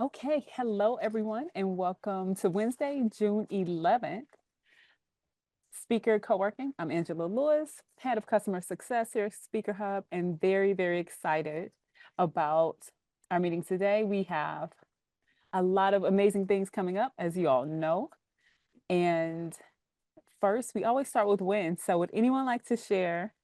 Okay, hello everyone, and welcome to Wednesday, June 11th, Speaker Co-working. I'm Angela Lewis, Head of Customer Success here at Speaker Hub, and very excited about our meeting today. We have a lot of amazing things coming up, as you all know. And first, we always start with wins. So would anyone like to share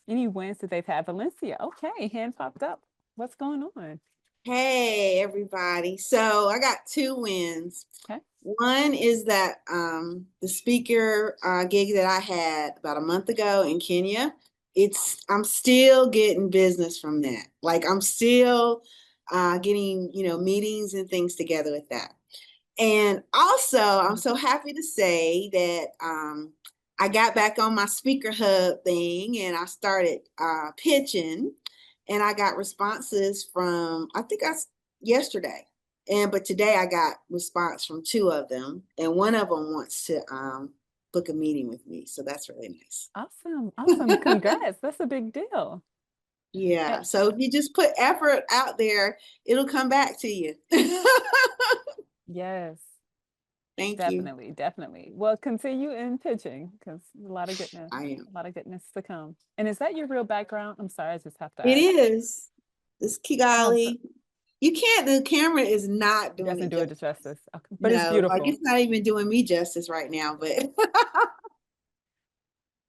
any wins that they've had? Valencia, okay, hand popped up. What's going on? Hey, everybody. So I got two wins. Okay. One is that the speaker gig that I had about a month ago in Kenya, I'm still getting business from that. Like I'm still getting, meetings and things together with that. And also, I'm so happy to say that I got back on my speaker hub thing and I started pitching and I got responses from, I think yesterday. But today I got response from two of them, and one of them wants to book a meeting with me. So that's really nice. Awesome. Congrats. That's a big deal. Yeah. So if you just put effort out there, it'll come back to you. Yes, Thank you. definitely. Well, continue in pitching because I am. a lot of goodness to come. And is that your real background? I'm sorry, I just have to It ask. is. It's Oh, but Kigali. You can't, the camera is not it doing doesn't it do it justice. justice. Okay. But it's No, like beautiful. it's not even doing me justice right now, but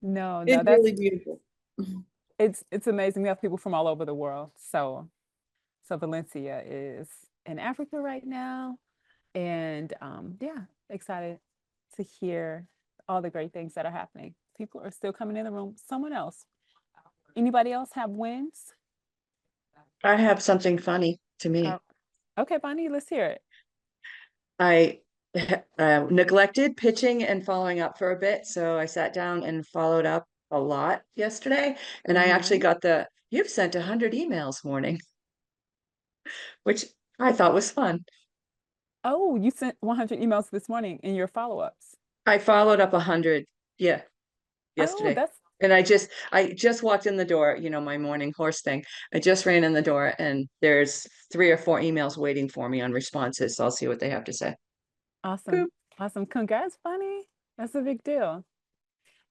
No, it's that's really beautiful. it's amazing. We have people from all over the world. So Valencia is in Africa right now. And yeah, excited to hear all the great things that are happening. People are still coming in the room. Someone else. Anybody else have wins? I have something funny to me. Oh, okay, Bonnie, let's hear it. I neglected pitching and following up for a bit, so I sat down and followed up a lot yesterday, and I actually Mhm. got you've sent 100 emails warning, which I thought was fun. Oh, you sent 100 emails this morning in your follow-ups. I followed up 100, yeah, Oh, yesterday. that's And I just walked in the door, my morning horse thing. I just ran in the door and there's 3 or 4 emails waiting for me on responses, so I'll see what they have to say. awesome. Boop. Awesome. Congrats, Bonnie. That's a big deal.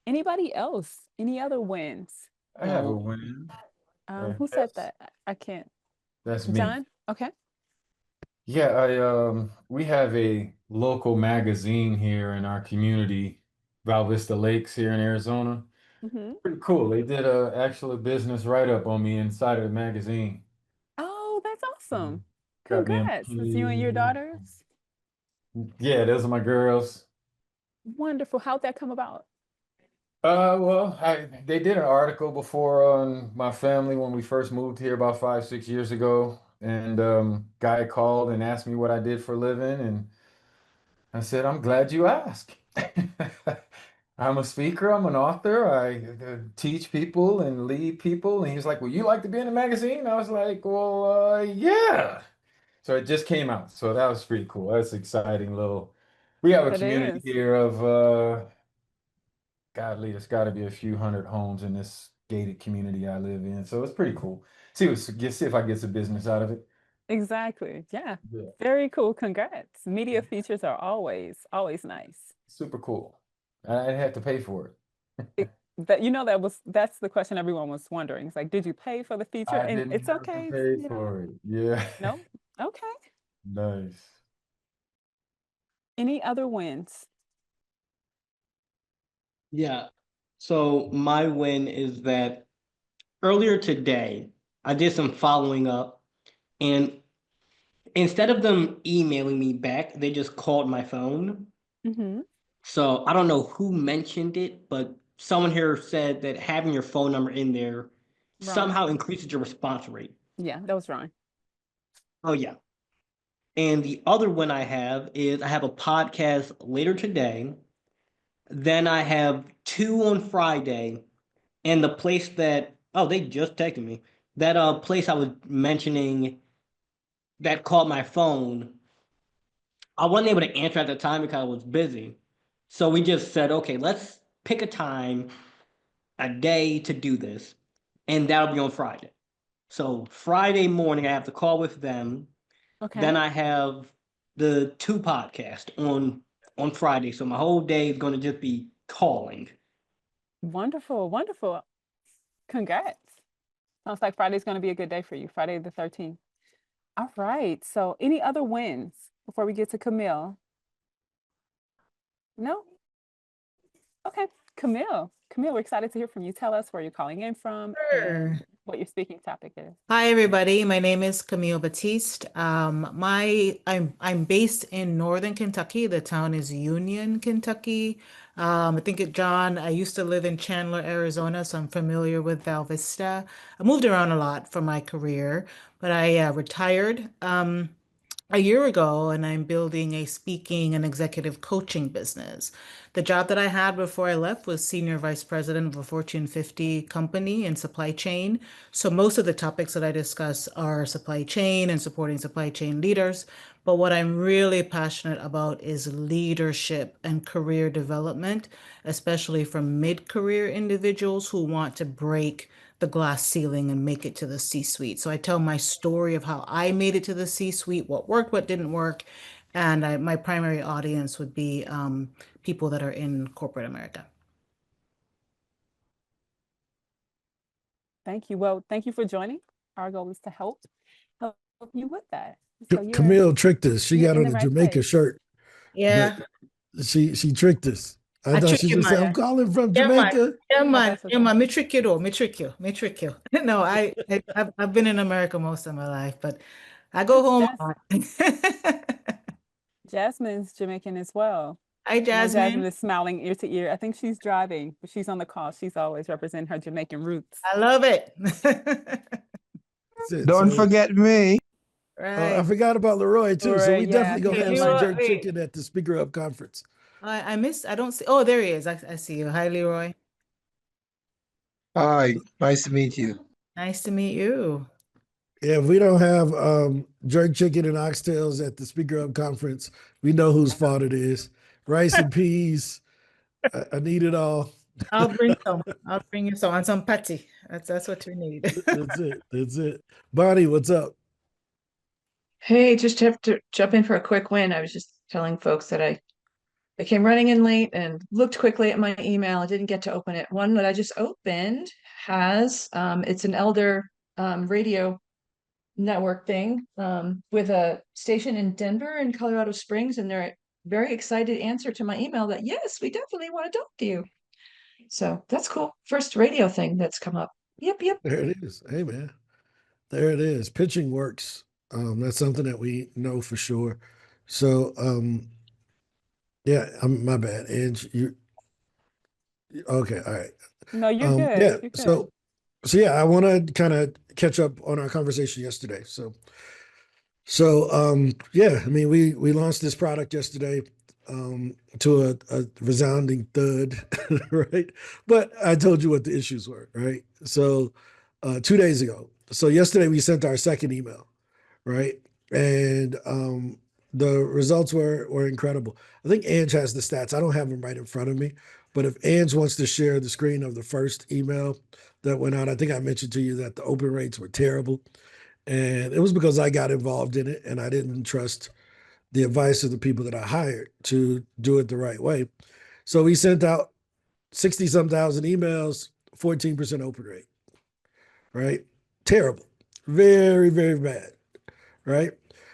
Anybody else? Any other wins? I have a win. Who said That's that? I can't. that's me. John? Okay. Yeah, I we have a local magazine here in our community, Val Vista Lakes here in Arizona. Hmm. Pretty cool. They did a actual business write-up on me inside of the magazine. Oh, that's awesome. Got me Congrats. It's you and your employed. daughters. Yeah, those are my girls. Wonderful. How'd that come about? Well, they did an article before on my family when we first moved here about 5, 6 years ago, and guy called and asked me what I did for a living, and I said, I'm glad you asked. I'm a speaker, I'm an author, I teach people and lead people. And he was like, well, you like to be in a magazine? I was like, well, yeah. So it just came out. So that was pretty cool. That's exciting little. We have a That community is. here of, godly, it's got to be a few hundred homes in this gated community I live in. So it's pretty cool. See if I get some business out of it. Exactly. Yeah. Yeah, Very cool. Congrats. Media features are always nice. super cool. I didn't have to pay for it. That's the question everyone was wondering. It's like, did you pay for the feature? I And didn't it's have to okay, pay for it. Yeah. no. Okay. Nice. Any other wins? Yeah. So my win is that earlier today, I did some following up, and instead of them emailing me back, they just called my phone. Hmm. So I don't know who mentioned it, but someone here said that having your phone number in there Wrong. somehow increases your response rate. Yeah, that was wrong. Oh, yeah. And the other one I have is I have a podcast later today. Then I have two on Friday. And the place that they just texted me. That place I was mentioning that called my phone, I wasn't able to answer at the time because I was busy. So we just said, okay, let's pick a time, a day to do this, and that'll be on Friday. So Friday morning I have the call with them. Okay. Then I have the 2 podcasts on Friday. So my whole day is going to just be calling. Wonderful, wonderful. Congrats. Sounds like Friday's going to be a good day for you, Friday the 13th. All right. So, any other wins before we get to Camille? No? Okay. Camille. Camille, we're excited to hear from you. Tell us where you're calling in from Sure. and what your speaking topic is. Hi, everybody. My name is Camille Batiste. I'm based in Northern Kentucky. The town is Union, Kentucky. I think John, I used to live in Chandler, Arizona, so I'm familiar with Val Vista. I moved around a lot for my career, but I retired a year ago, and I'm building a speaking and executive coaching business. The job that I had before I left was senior vice president of a Fortune 50 company in supply chain. So most of the topics that I discuss are supply chain and supporting supply chain leaders. But what I'm really passionate about is leadership and career development, especially for mid-career individuals who want to break the glass ceiling and make it to the C-suite. So I tell my story of how I made it to the C-suite, what worked, what didn't work. And my primary audience would be people that are in corporate America. Thank you. Well, thank you for joining. Our goal is to help you with that. So Camille tricked us. She you're got in on the a right Jamaica place. shirt, Yeah, but she tricked us. I I thought trick she you, just said, man. "I'm calling from Yeah, man. Jamaica." Yeah, Oh, man. that's what's Yeah, man. up. Me trick you though. Me trick you. Me trick you. No, I've been in America most of my life, but I go home a lot. Jasmine's Jamaican as well. Hi, I know Jasmine Jasmine. is smiling ear to ear. I think she's driving, but she's on the call. She's always representing her Jamaican roots. I love it. That's it. Don't So, forget me. I Right. forgot about Leroy too. So Leroy, we yeah, definitely he's gonna in have the some room. jerk chicken at the Speaker Up conference. I don't see. Oh, there he is. I see you. Hi, Leroy. Hi, nice to meet you. Nice to meet you. Yeah, if we don't have jerk chicken and oxtails at the Speaker Up conference, we know whose fault it is. Rice and peas. I need it all. I'll bring some. I'll bring you some and some patty. That's what you need. That's it. That's it. Bonnie, what's up? Hey, just have to jump in for a quick win. I was just telling folks that I came running in late and looked quickly at my email. I didn't get to open it. One that I just opened has it's an elder radio network thing with a station in Denver and Colorado Springs, and they're very excited answer to my email that yes, we definitely want to talk to you. So that's cool. First radio thing that's come up. Yep. There it is. Hey man, there it is. Pitching works. That's something that we know for sure. So yeah, my bad. And you okay, all right. No, you're good. Yeah, You're good. so yeah, I want to kind of catch up on our conversation yesterday. So yeah, I mean we launched this product yesterday to a resounding thud, right? But I told you what the issues were, right? So 2 days ago. So yesterday we sent our second email, right? And the results were incredible. I think Ange has the stats. I don't have them right in front of me, but if Ange wants to share the screen of the first email that went out, I think I mentioned to you that the open rates were terrible. And it was because I got involved in it and I didn't trust the advice of the people that I hired to do it the right way. So we sent out 60 some thousand emails, 14% open rate, right? Terrible. Very, very bad, right?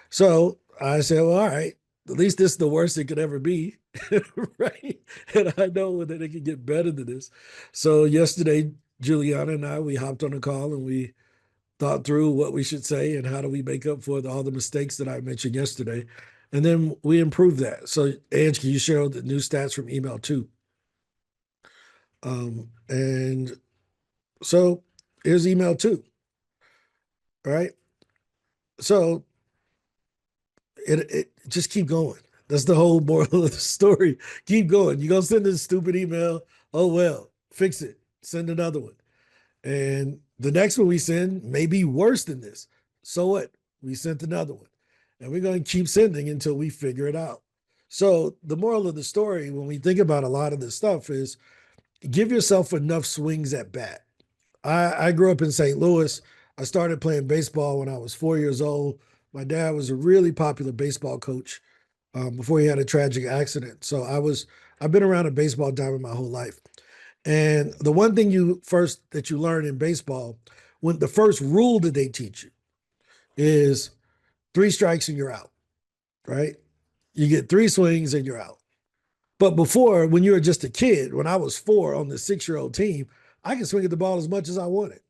So I said, well, all right, at least this is the worst it could ever be, right? And I know that it can get better than this. So yesterday, Juliana and I, we hopped on a call and we thought through what we should say and how do we make up for all the mistakes that I mentioned yesterday. And then we improved that. So Ange, can you share the new stats from email 2? And so here's email 2, right? So it just keep going. That's the whole moral of the story. Keep going. You're gonna send a stupid email. Oh well, fix it. Send another one. And the next one we send may be worse than this. So what? We sent another one. And we're going to keep sending until we figure it out. So the moral of the story, when we think about a lot of this stuff, is give yourself enough swings at bat. I grew up in St. Louis. I started playing baseball when I was 4 years old. My dad was a really popular baseball coach before he had a tragic accident. So I've been around a baseball diamond my whole life. And the one thing that you learn in baseball, when the first rule that they teach you is 3 strikes and you're out, right? You get 3 swings and you're out. But before, when you were just a kid, when I was 4 on the 6-year-old team, I could swing at the ball as much as I wanted.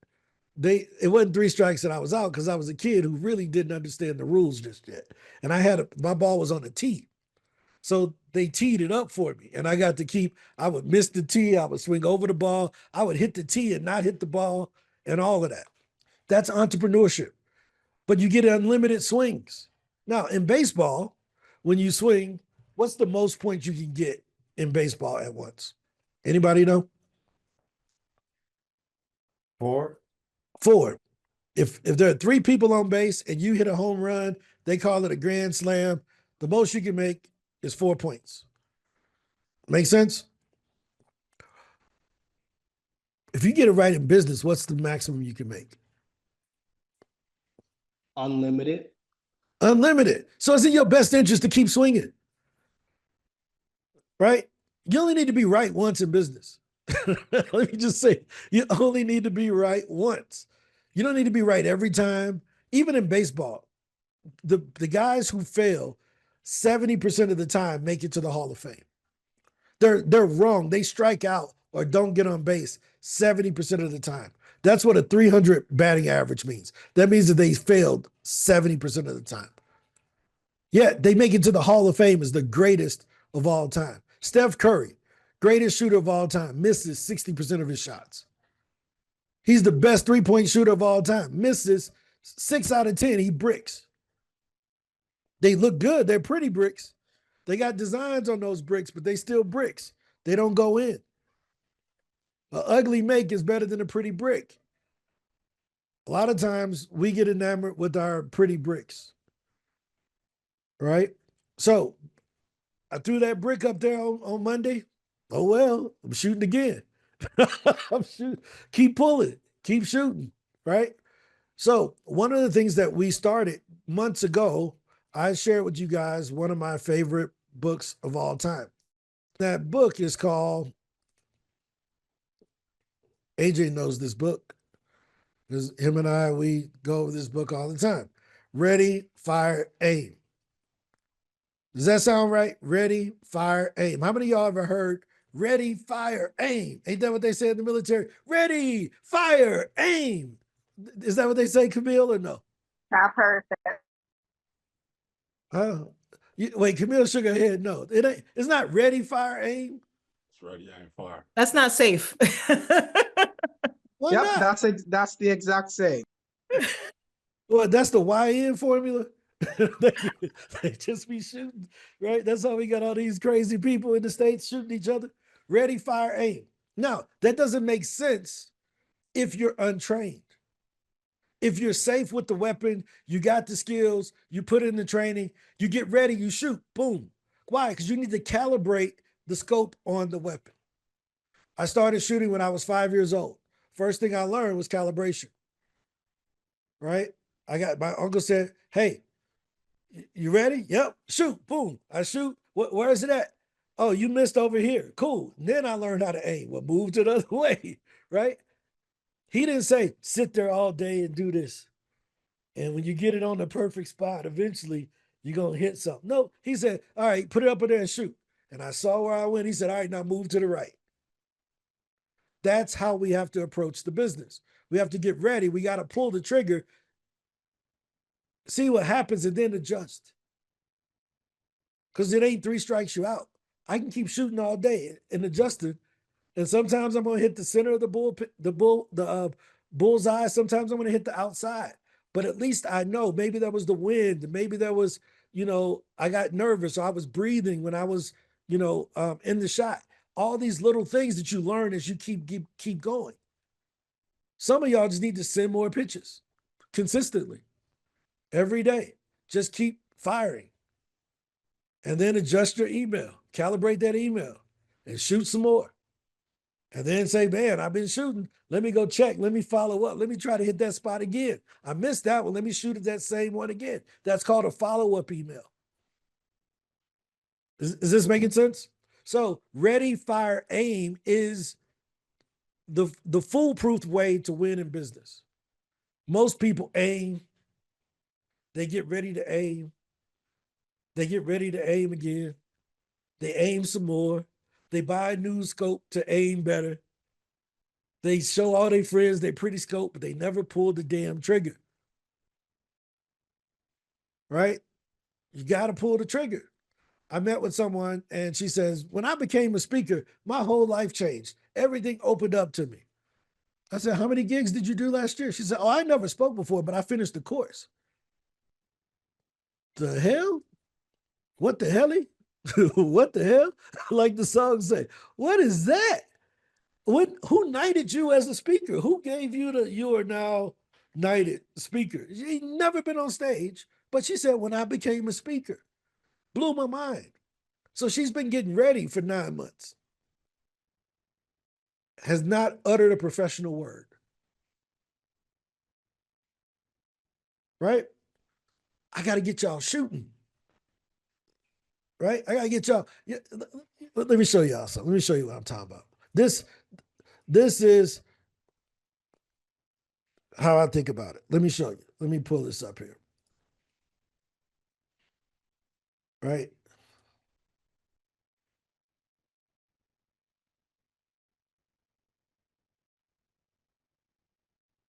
It wasn't 3 strikes and I was out because I was a kid who really didn't understand the rules just yet. And my ball was on a tee. So they teed it up for me and I got to I would miss the tee. I would swing over the ball. I would hit the tee and not hit the ball and all of that. That's entrepreneurship. But you get unlimited swings. Now in baseball, when you swing, what's the most points you can get in baseball at once? Anybody know? 4. 4. If there are 3 people on base and you hit a home run, they call it a grand slam. The most you can make is 4 points. Make sense? If you get it right in business, what's the maximum you can make? Unlimited. Unlimited. So it's in your best interest to keep swinging, right? You only need to be right once in business. Let me just say, you only need to be right once. You don't need to be right every time. Even in baseball, the guys who fail 70% of the time make it to the Hall of Fame. They're wrong. They strike out or don't get on base 70% of the time. That's what a 300 batting average means. That means that they failed 70% of the time. Yet they make it to the Hall of Fame as the greatest of all time. Steph Curry, greatest shooter of all time, misses 60% of his shots. He's the best 3-point shooter of all time, misses 6 out of 10. He bricks. They look good. They're pretty bricks. They got designs on those bricks, but they still bricks. They don't go in. An ugly make is better than a pretty brick. A lot of times we get enamored with our pretty bricks, right? So I threw that brick up there on Monday. Oh, well, I'm shooting again. I'm shooting. Keep pulling, keep shooting, right? So one of the things that we started months ago, I shared with you guys one of my favorite books of all time. That book is called, AJ knows this book, because him and I, we go over this book all the time. Ready, Fire, Aim. Does that sound right? Ready, fire, aim. How many of y'all ever heard ready, fire, aim? Ain't that what they say in the military? Ready, fire, aim. Is that what they say, Camille, or no? I've heard that. Wait, Camille shook her head. No, it ain't. It's not ready, fire, aim. It's ready, aim, fire. That's not safe. Why Yep, not? that's the exact same. Well, that's the YN formula. they just be shooting, right? That's how we got all these crazy people in the States shooting each other. Ready, fire, aim. Now, that doesn't make sense if you're untrained. If you're safe with the weapon, you got the skills, you put in the training, you get ready, you shoot, boom. Why? Because you need to calibrate the scope on the weapon. I started shooting when I was 5 years old. First thing I learned was calibration, right? My uncle said, hey, you ready? Yep, shoot, boom. I shoot. Where is it at? Oh, you missed over here. Cool. And then I learned how to aim. Well, move to the other way, right? He didn't say, sit there all day and do this. And when you get it on the perfect spot, eventually you're going to hit something. No, he said, all right, put it up in there and shoot. And I saw where I went. He said, all right, now move to the right. That's how we have to approach the business. We have to get ready. We got to pull the trigger, see what happens, and then adjust. Because it ain't 3 strikes you out. I can keep shooting all day and adjusting. And sometimes I'm going to hit the center of the bullseye. Sometimes I'm going to hit the outside. But at least I know maybe that was the wind. Maybe there was, I got nervous or I was breathing when I was, in the shot. All these little things that you learn as you keep going. Some of y'all just need to send more pitches consistently every day. Just keep firing. And then adjust your email, calibrate that email and shoot some more. And then say, man, I've been shooting. Let me go check. Let me follow up. Let me try to hit that spot again. I missed that one. Let me shoot at that same one again. That's called a follow-up email. Is this making sense? So ready, fire, aim is the foolproof way to win in business. Most people aim. They get ready to aim. They get ready to aim again. They aim some more. They buy a new scope to aim better. They show all their friends their pretty scope, but they never pull the damn trigger. Right? You got to pull the trigger. I met with someone and she says, when I became a speaker, my whole life changed. Everything opened up to me. I said, how many gigs did you do last year? She said, oh, I never spoke before, but I finished the course. The hell? What the helly? What the hell? Like the song say, what is that? Who knighted you as a speaker? Who gave you you are now knighted speaker? She never been on stage, but she said, when I became a speaker, blew my mind. So she's been getting ready for 9 months. Has not uttered a professional word. Right? I got to get y'all shooting. Right? I got to get y'all. Yeah, let me show y'all something. Let me show you what I'm talking about. This is how I think about it. Let me show you. Let me pull this up here. Right?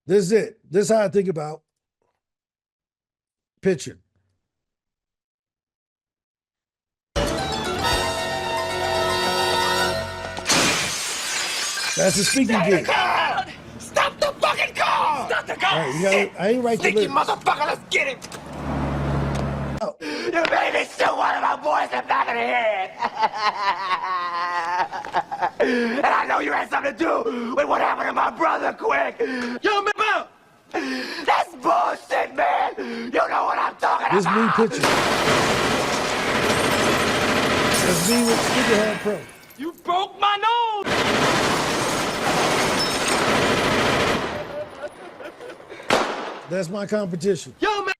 This is it. This is how I think about pitching. That's a speaking gig. Stop the fucking car! Stop the car! All right, I ain't right to Sneaky lyrics. motherfucker, let's get him! Oh. You made me shoot one of my boys in the back of the head! And I know you had something to do with what happened to my brother, quick! Yo, man! That's bullshit, man! You know what I'm talking This about! me pitching. That's me with Speakerhead Pro. You broke my nose! That's my competition. Yo, man!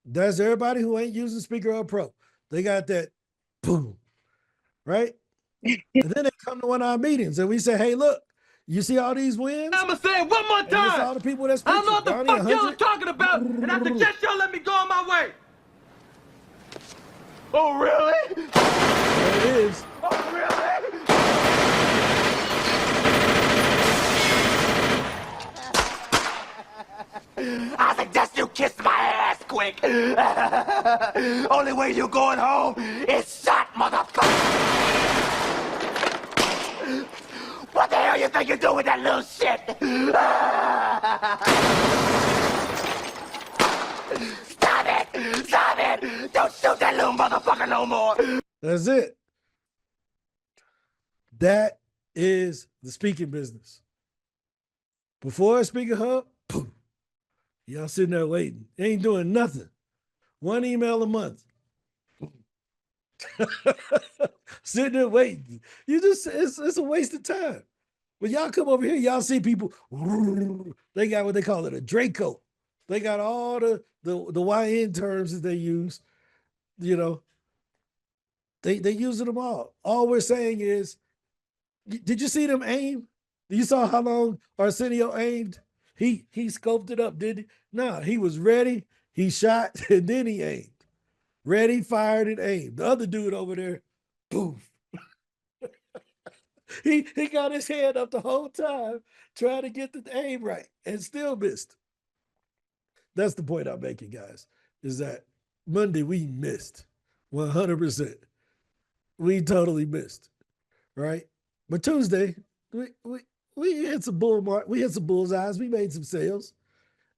That's everybody who ain't using Speakerhead Pro. They got that boom, right? And then they come to one of our meetings and we say, hey, look, you see all these wins? I'ma say it one more And this all time! the people that's I don't know pitching. what the Donnie, fuck y'all 100. talking about, and I suggest y'all let me go on my way! Oh, really? There it is. Oh, really? I suggest you kiss my ass quick. Only way you going home is shot, motherfucker. What the hell you think you're doing with that little shit? Stop it! Stop it! Don't shoot that little motherfucker no more. That's it. That is the speaking business. Before a speaker hub, boom. Y'all sitting there waiting. Ain't doing nothing. One email a month. Sitting there waiting. It's a waste of time. When y'all come over here, y'all see people, they got what they call it, a Draco. They got all the YN terms that they use, you know. They using them all. All we're saying is, did you see them aim? You saw how long Arsenio aimed? He scoped it up, did he? No, he was ready, he shot, and then he aimed. Ready, fired, and aimed. The other dude over there, poof. he got his hand up the whole time trying to get the aim right and still missed. That's the point I'm making, guys, is that Monday we missed 100%. We totally missed, right? But Tuesday, we hit some we hit some bullseyes. We made some sales,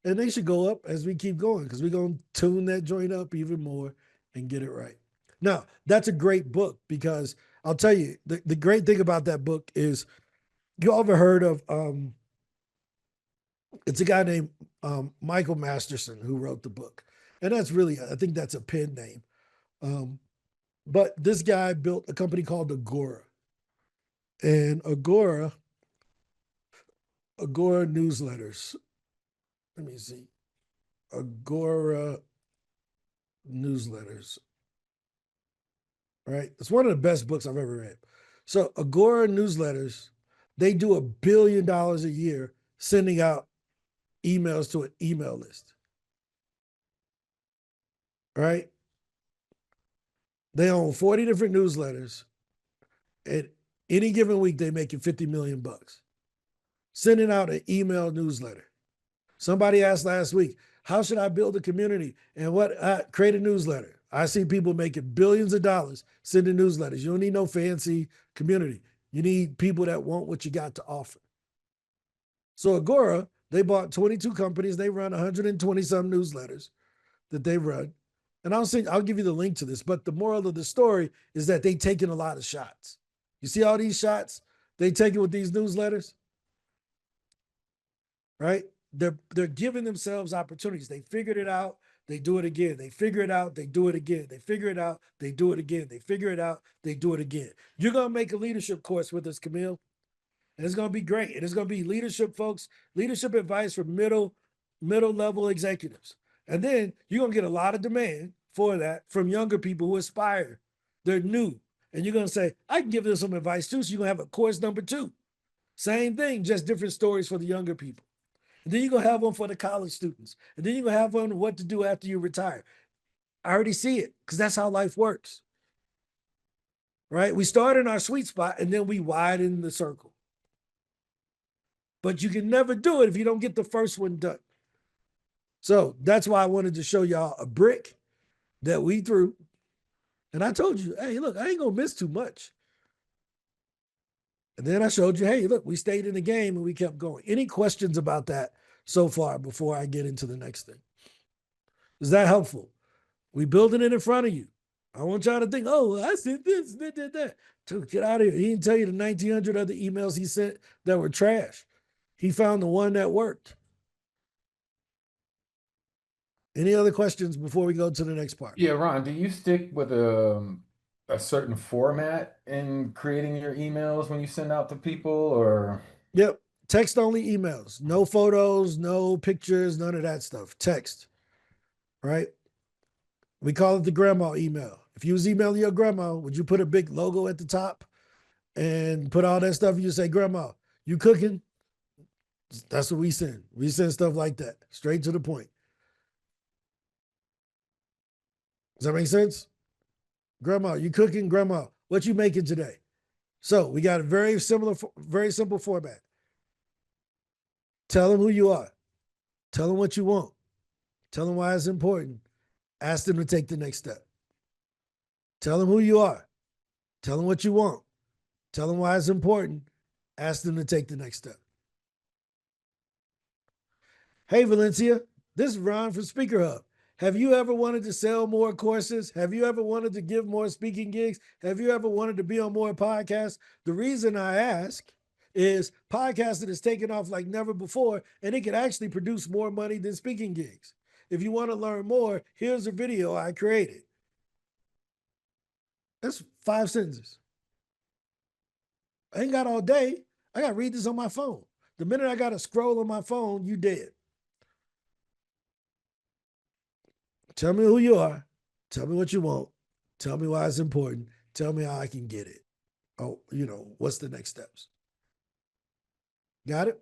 and they should go up as we keep going because we're gonna tune that joint up even more and get it right. Now, that's a great book because I'll tell you the great thing about that book is you all ever heard of it's a guy named Michael Masterson who wrote the book, and that's really I think that's a pen name. But this guy built a company called Agora. and Agora newsletters. Let me see. Agora newsletters. Right? It's one of the best books I've ever read. So Agora newsletters, they do $1 billion a year sending out emails to an email list. Right? They own 40 different newsletters. And any given week, they making 50 million bucks. Sending out an email newsletter. Somebody asked last week, how should I build a community? And create a newsletter. I see people making billions of dollars sending newsletters. You don't need no fancy community. You need people that want what you got to offer. So Agora, they bought 22 companies. They run 120 some newsletters that they run. And I'll give you the link to this, but the moral of the story is that they taking a lot of shots. You see all these shots they taking with these newsletters? Right? They're giving themselves opportunities. They figured it out, they do it again. They figure it out, they do it again. They figure it out, they do it again. They figure it out, they do it again. You're gonna make a leadership course with us, Camille. And it's gonna be great. And it's gonna be leadership folks, leadership advice for middle level executives. And then you're gonna get a lot of demand for that from younger people who aspire. They're new. And you're gonna say, I can give them some advice too. So you're gonna have a course number 2. Same thing, just different stories for the younger people. And then you're gonna have one for the college students. And then you're gonna have one on what to do after you retire. I already see it, because that's how life works. Right? We start in our sweet spot and then we widen the circle. But you can never do it if you don't get the first one done. So that's why I wanted to show y'all a brick that we threw. And I told you, hey, look, I ain't gonna miss too much. And then I showed you, hey, look, we stayed in the game and we kept going. Any questions about that so far before I get into the next thing? Is that helpful? We building it in front of you. I want y'all to think, oh, I said this, did that. Dude, get out of here. He didn't tell you the 1,900 other emails he sent that were trash. He found the one that worked. Any other questions before we go to the next part? Yeah, Ron, do you stick with a certain format in creating your emails when you send out to people, or? Yep. Text only emails. No photos, no pictures, none of that stuff. Text. Right? We call it the grandma email. If you was emailing your grandma, would you put a big logo at the top and put all that stuff? You say, Grandma, you cooking? That's what we send. We send stuff like that, straight to the point. Does that make sense? Grandma, you cooking? Grandma, what you making today? So we got a very simple format. Tell them who you are. Tell them what you want. Tell them why it's important. Ask them to take the next step. Tell them who you are. Tell them what you want. Tell them why it's important. Ask them to take the next step. Hey, Valencia, this is Ron from Speaker Hub. Have you ever wanted to sell more courses? Have you ever wanted to give more speaking gigs? Have you ever wanted to be on more podcasts? The reason I ask is podcasting is taking off like never before, and it can actually produce more money than speaking gigs. If you want to learn more, here's a video I created. That's 5 sentences. I ain't got all day. I got to read this on my phone. The minute I got to scroll on my phone, you dead. Tell me who you are. Tell me what you want. Tell me why it's important. Tell me how I can get it. Oh, what's the next steps? Got it?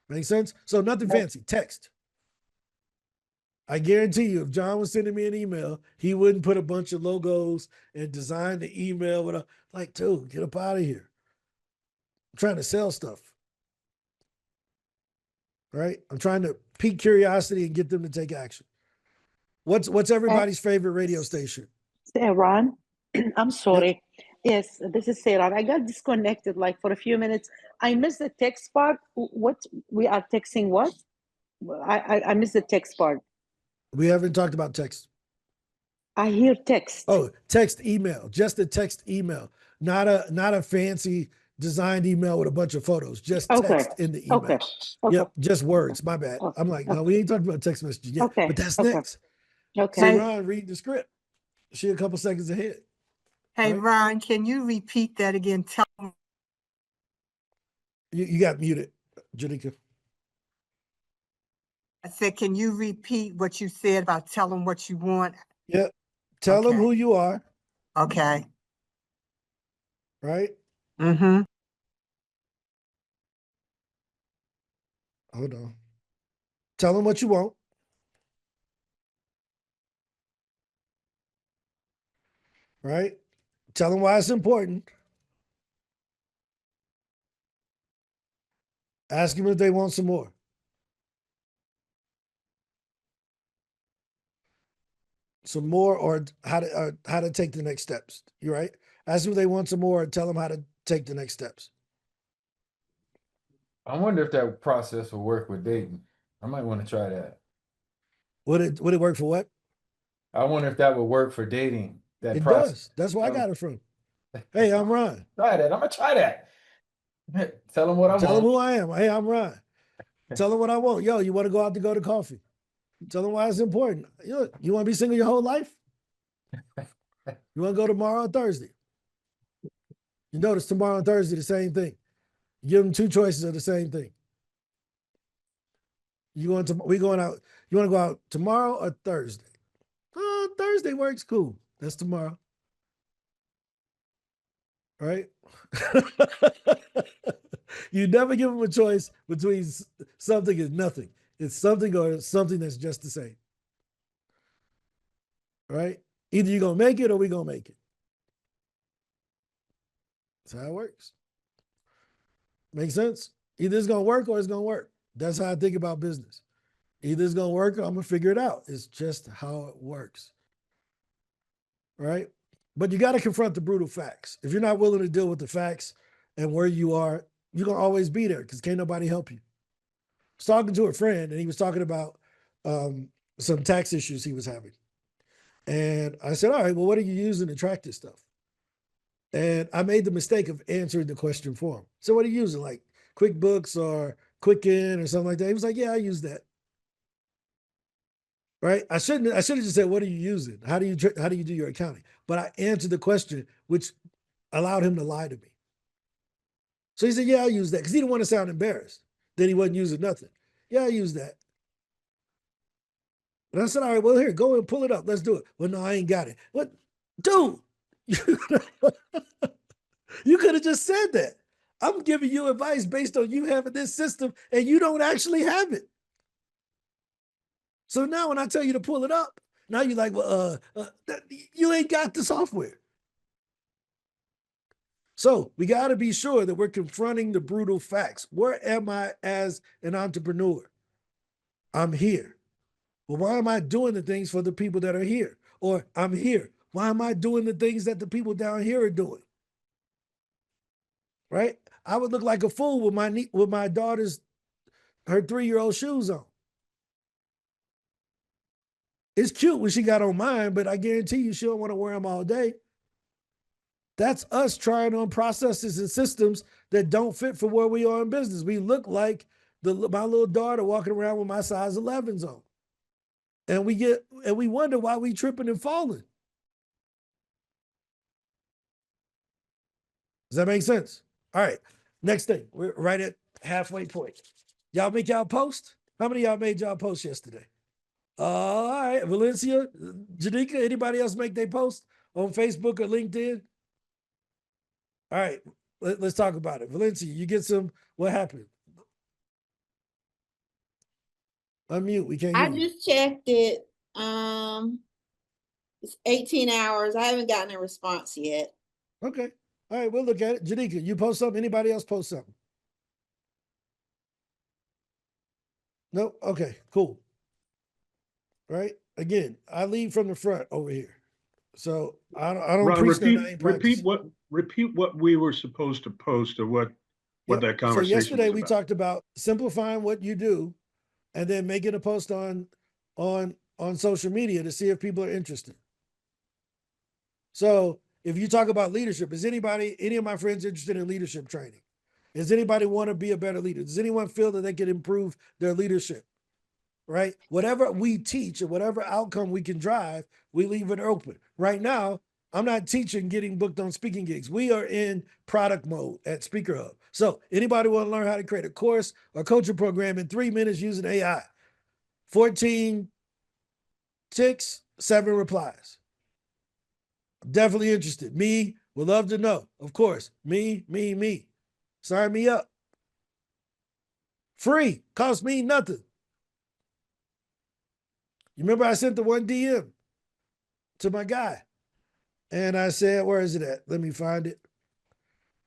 Make sense? So nothing fancy. Text. I guarantee you, if John was sending me an email, he wouldn't put a bunch of logos and design the email with dude, get up out of here. I'm trying to sell stuff. Right? I'm trying to pique curiosity and get them to take action. What's everybody's favorite radio station? Ron, I'm sorry. Yes, this is Sarah. I got disconnected for a few minutes. I missed the text part. What we are texting? What? I missed the text part. We haven't talked about text. I hear text. Oh, text email. Just a text email. Not a fancy designed email with a bunch of photos. Just text in the email. Okay. Yep, just words. My bad. I'm like, no, we ain't talking about text messages yet. Okay. But that's next. Okay. So Ron, read the script. She a couple seconds ahead. Hey, Right. Ron, can you repeat that again? Tell me. You got muted, Janika. I said, can you repeat what you said about tell them what you want? Yep. Tell them Okay. who you are, Okay. right? Mm-hmm. Hold on. Tell them what you want. Right? Tell them why it's important. Ask them if they want some more. Some more, or how to take the next steps. You right? Ask them if they want some more, and tell them how to take the next steps. I wonder if that process will work with dating. I might want to try that. Would it work for what? I wonder if that would work for dating. That It process. does. That's where I got it from. Hey, I'm Ron. Try that. I'm gonna try that. Tell them what I Tell them want. who I am. Hey, I'm Ron. Tell them what I want. Yo, you want to go out to go to coffee? Tell them why it's important. You want to be single your whole life? You want to go tomorrow or Thursday? You notice tomorrow and Thursday the same thing. You give them two choices of the same thing. We going out. You want to go out tomorrow or Thursday? Thursday works. Cool. That's tomorrow. Right? You never give them a choice between something and nothing. It's something or something that's just the same. Right? Either you're going to make it or we're going to make it. That's how it works. Make sense? Either it's going to work or it's going to work. That's how I think about business. Either it's going to work or I'm going to figure it out. It's just how it works. Right? But you got to confront the brutal facts. If you're not willing to deal with the facts and where you are, you're going to always be there because can't nobody help you. I was talking to a friend and he was talking about some tax issues he was having. And I said, all right, well, what are you using to track this stuff? And I made the mistake of answering the question for him. So what are you using, like QuickBooks or Quicken or something like that? He was like, yeah, I use that. Right? I should have just said, what are you using? How do you do your accounting? But I answered the question, which allowed him to lie to me. So he said, yeah, I use that, because he didn't want to sound embarrassed that he wasn't using nothing. Yeah, I use that. And I said, all right, well, here, go and pull it up. Let's do it. Well, no, I ain't got it. What? Dude, you could have just said that. I'm giving you advice based on you having this system and you don't actually have it. So now when I tell you to pull it up, now you're like, well, you ain't got the software. So we got to be sure that we're confronting the brutal facts. Where am I as an entrepreneur? I'm here. Well, why am I doing the things for the people that are here? Or I'm here. Why am I doing the things that the people down here are doing? Right? I would look like a fool with my daughter's, her 3-year-old shoes on. It's cute when she got on mine, but I guarantee you she don't want to wear them all day. That's us trying on processes and systems that don't fit for where we are in business. We look like my little daughter walking around with my size 11s on. And we wonder why we tripping and falling. Does that make sense? All right. Next thing. We're right at halfway point. Y'all make y'all post? How many of y'all made y'all post yesterday? All right. Valencia, Janika, anybody else make their post on Facebook or LinkedIn? All right. Let's talk about it. Valencia, you get some, what happened? Unmute. We can't hear I you. just checked it. It's 18 hours. I haven't gotten a response yet. Okay. All right, we'll look at it. Janika, you post something? Anybody else post something? No? Okay, cool. Right? Again, I lead from the front over here. So I don't Ron, preach that I ain't practicing. repeat what we were supposed to post or what Yep. that So conversation yesterday was we about. talked about simplifying what you do and then making a post on social media to see if people are interested. So if you talk about leadership, is any of my friends interested in leadership training? Does anybody want to be a better leader? Does anyone feel that they can improve their leadership? Right? Whatever we teach and whatever outcome we can drive, we leave it open. Right now, I'm not teaching getting booked on speaking gigs. We are in product mode at Speaker Hub. So anybody want to learn how to create a course or coaching program in 3 minutes using AI? 14 ticks, 7 replies. Definitely interested. Me, would love to know. Of course. Me. Sign me up. Free. Cost me nothing. You remember I sent the one DM to my guy. And I said, where is it at? Let me find it.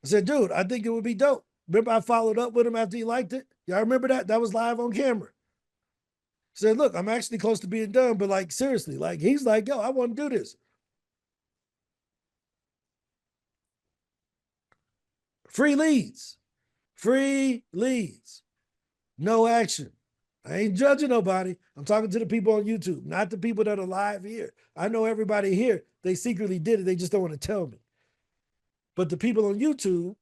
I said, dude, I think it would be dope. Remember I followed up with him after he liked it? Y'all remember that? That was live on camera. I said, look, I'm actually close to being done, but like, seriously, like, he's like, yo, I want to do this. Free leads. Free leads. No action. I ain't judging nobody. I'm talking to the people on YouTube, not the people that are live here. I know everybody here, they secretly did it. They just don't want to tell me. But the people on YouTube,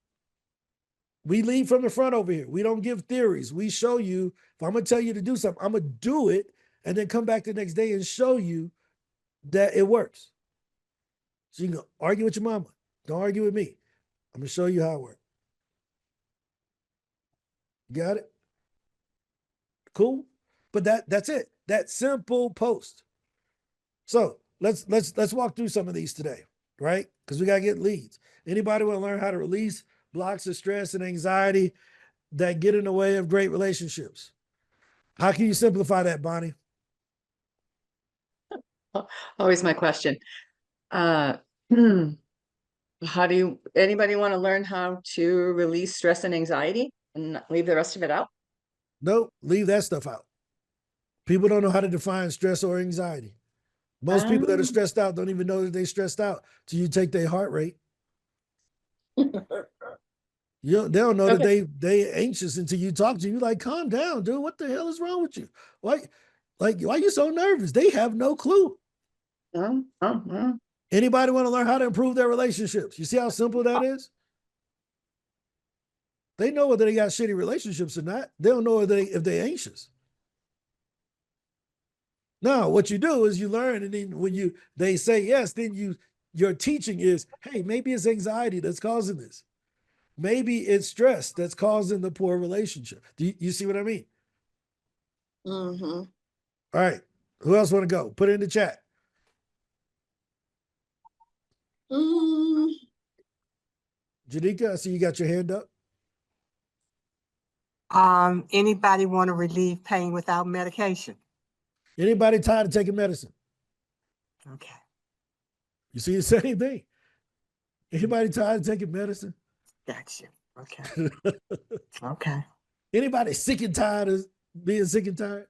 we lead from the front over here. We don't give theories. We show you, if I'm going to tell you to do something, I'm going to do it and then come back the next day and show you that it works. So you can argue with your mama. Don't argue with me. I'm going to show you how it works. Got it? Cool. But that's it. That simple post. So let's walk through some of these today, right? Because we got to get leads. Anybody want to learn how to release blocks of stress and anxiety that get in the way of great relationships? How can you simplify that, Bonnie? Always my question. How do anybody want to learn how to release stress and anxiety and leave the rest of it out? Nope, leave that stuff out. People don't know how to define stress or anxiety. Most people that are stressed out don't even know that they're stressed out till you take their heart rate. They don't know that they anxious until you talk to you. Like, calm down, dude. What the hell is wrong with you? Why are you so nervous? They have no clue. Anybody want to learn how to improve their relationships? You see how simple that is? They know whether they got shitty relationships or not. They don't know if they're anxious. Now, what you do is you learn, and then when they say yes, then your teaching is, hey, maybe it's anxiety that's causing this. Maybe it's stress that's causing the poor relationship. Do you see what I mean? Mm-hmm. All right. Who else want to go? Put it in the chat. Janika, I see you got your hand up. Anybody want to relieve pain without medication? Anybody tired of taking medicine? Okay. You see the same thing. Anybody tired of taking medicine? Gotcha. Okay. Okay. Anybody sick and tired of being sick and tired?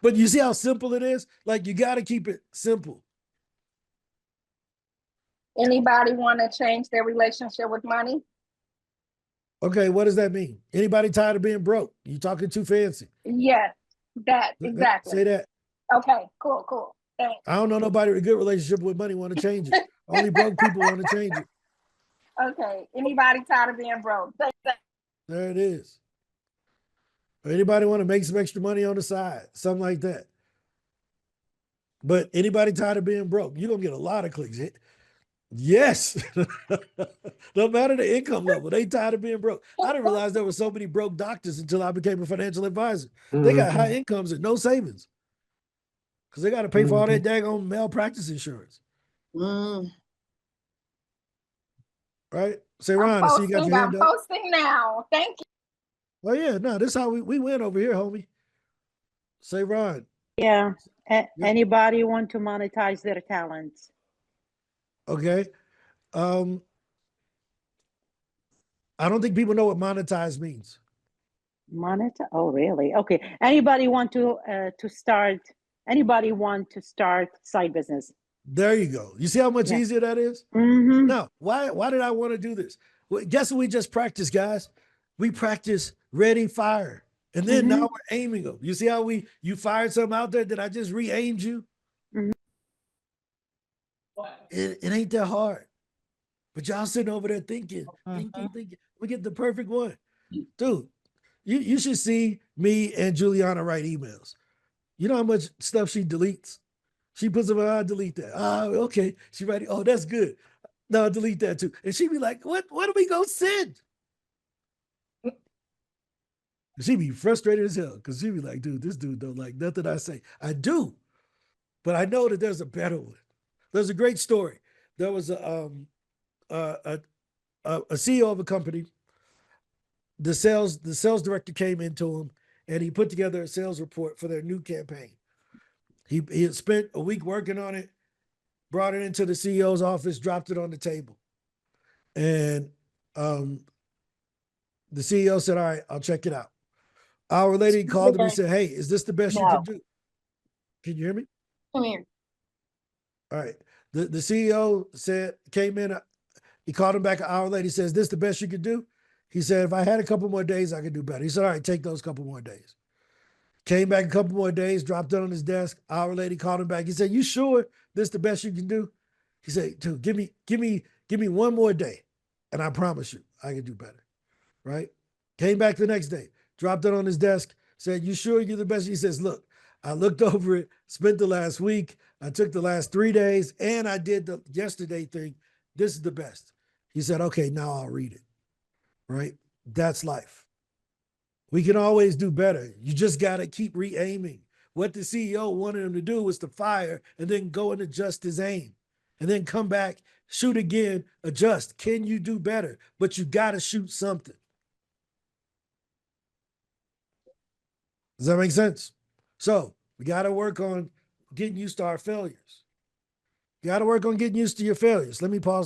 But you see how simple it is? Like, you got to keep it simple. Anybody want to change their relationship with money? Okay, what does that mean? Anybody tired of being broke? You talking too fancy? Yes, exactly. Say that. Okay, cool. Thanks. I don't know nobody with a good relationship with money want to change it. Only broke people want to change it. Okay, anybody tired of being broke? There it is. Or anybody want to make some extra money on the side? Something like that. But anybody tired of being broke? You're going to get a lot of clicks. Yes. No matter the income level, they tired of being broke. I didn't realize there were so many broke doctors until I became a financial advisor. They got high incomes and no savings because they got to pay for all that daggone malpractice insurance. Right? Say, Ron, I see you got your hand up. I'm posting now. Thank you. Well, yeah, no, this is how we win over here, homie. Say, Ron. Yeah. Anybody want to monetize their talents? Okay. I don't think people know what monetize means. Monetize? Oh, really? Okay. Anybody want to start? Anybody want to start side business? There you go. You see how much easier that is? Mm-hmm. Now, why did I want to do this? Well, guess what we just practiced, guys? We practice ready, fire. And then now we're aiming them. You see how you fired something out there that I just re-aimed you? It ain't that hard. But y'all sitting over there thinking. We get the perfect one. Dude, you should see me and Juliana write emails. You know how much stuff she deletes? She puts them, I'll delete that. Okay. She writing, oh, that's good. No, I'll delete that too. And she'd be like, what are we gonna send? She'd be frustrated as hell because she'd be like, dude, this dude don't like nothing I say. I do, but I know that there's a better one. There's a great story. There was a CEO of a company. The sales director came into him and he put together a sales report for their new campaign. He had spent a week working on it, brought it into the CEO's office, dropped it on the table. And the CEO said, all right, I'll check it out. Our lady called him and said, hey, is this the best you can do? Can you hear me? Come here. All right. The CEO came in, he called him back an hour later. He says, this the best you could do? He said, if I had a couple more days, I could do better. He said, all right, take those couple more days. Came back a couple more days, dropped it on his desk. Hour later, he called him back. He said, you sure this the best you can do? He said, dude, give me one more day. And I promise you, I can do better. Right? Came back the next day, dropped it on his desk, said, you sure you're the best? He says, look, I looked over it, spent the last week, I took the last 3 days, and I did the yesterday thing. This is the best. He said, okay, now I'll read it. Right? That's life. We can always do better. You just got to keep re-aiming. What the CEO wanted him to do was to fire and then go and adjust his aim and then come back, shoot again, adjust. Can you do better? But you got to shoot something. Does that make sense? So we got to work on getting used to our failures. You got to work on getting used to your failures. Let me pause.